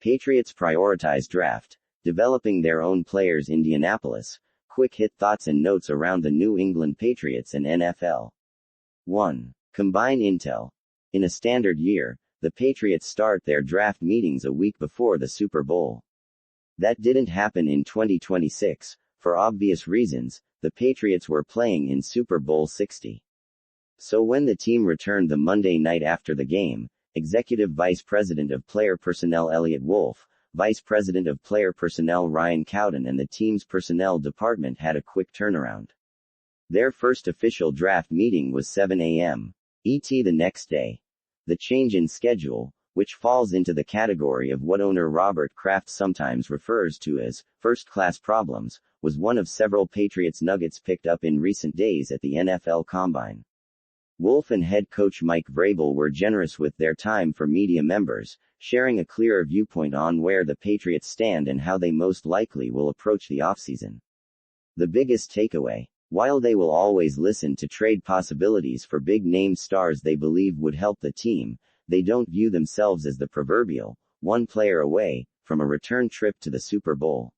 Patriots prioritize draft, developing their own players. Indianapolis. Quick hit thoughts and notes around the New England Patriots and NFL. 1. Combine intel. In a standard year, the Patriots start their draft meetings a week before the Super Bowl. That didn't happen in 2026. For obvious reasons, the Patriots were playing in Super Bowl 60. So when the team returned the Monday night after the game, Executive Vice President of Player Personnel Elliot Wolf, Vice President of Player Personnel Ryan Cowden and the team's personnel department had a quick turnaround. Their first official draft meeting was 7 a.m. ET the next day. The change in schedule, which falls into the category of what owner Robert Kraft sometimes refers to as first-class problems, was one of several Patriots nuggets picked up in recent days at the NFL Combine. Wolf and head coach Mike Vrabel were generous with their time for media members, sharing a clearer viewpoint on where the Patriots stand and how they most likely will approach the offseason. The biggest takeaway: while they will always listen to trade possibilities for big-name stars they believe would help the team, they don't view themselves as the proverbial one player away from a return trip to the Super Bowl.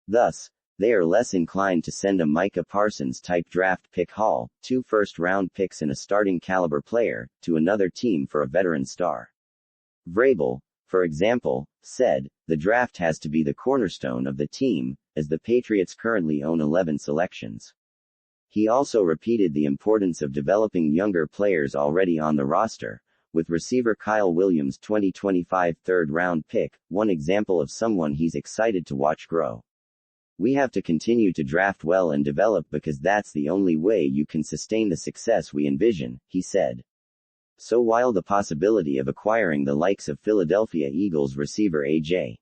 Thus, they are less inclined to send a Micah Parsons-type draft pick haul, 2 first-round picks and a starting-caliber player, to another team for a veteran star. Vrabel, for example, said, "The draft has to be the cornerstone of the team, as the Patriots currently own 11 selections." He also repeated the importance of developing younger players already on the roster, with receiver Kyle Williams' 2025 third-round pick, one example of someone he's excited to watch grow. "We have to continue to draft well and develop because that's the only way you can sustain the success we envision," he said. So while the possibility of acquiring the likes of Philadelphia Eagles receiver A.J.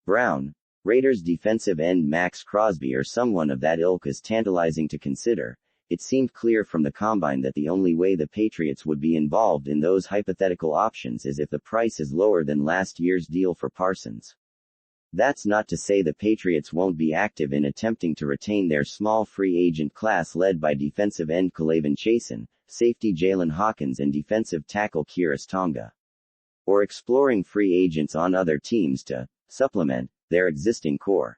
Brown, Raiders defensive end Max Crosby or someone of that ilk is tantalizing to consider, it seemed clear from the Combine that the only way the Patriots would be involved in those hypothetical options is if the price is lower than last year's deal for Parsons. That's not to say the Patriots won't be active in attempting to retain their small free agent class led by defensive end K'Lavon Chaisson, safety Jalen Hawkins and defensive tackle Khyiris Tonga. Or exploring free agents on other teams to supplement their existing core.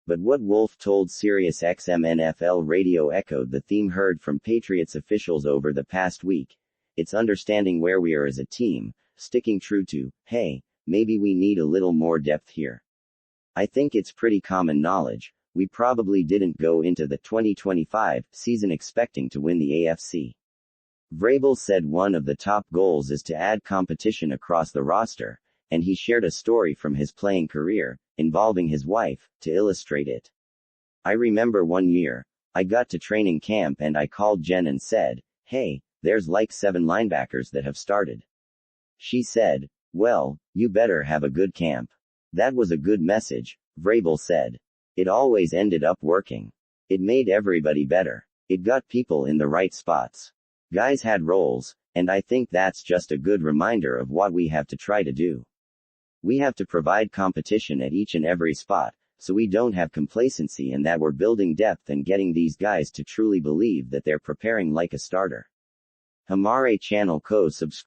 But what Wolf told SiriusXM NFL Radio echoed the theme heard from Patriots officials over the past week. It's understanding where we are as a team, sticking true to, hey, maybe we need a little more depth here. I think it's pretty common knowledge, we probably didn't go into the 2025 season expecting to win the AFC. Vrabel said one of the top goals is to add competition across the roster, and he shared a story from his playing career, involving his wife, to illustrate it. "I remember one year, I got to training camp and I called Jen and said, 'Hey, there's like 7 linebackers that have started.' She said, 'Well, you better have a good camp.' That was a good message," Vrabel said. "It always ended up working. It made everybody better. It got people in the right spots. Guys had roles, and I think that's just a good reminder of what we have to try to do. We have to provide competition at each and every spot, so we don't have complacency and that we're building depth and getting these guys to truly believe that they're preparing like a starter." Hamare Channel co-subscribe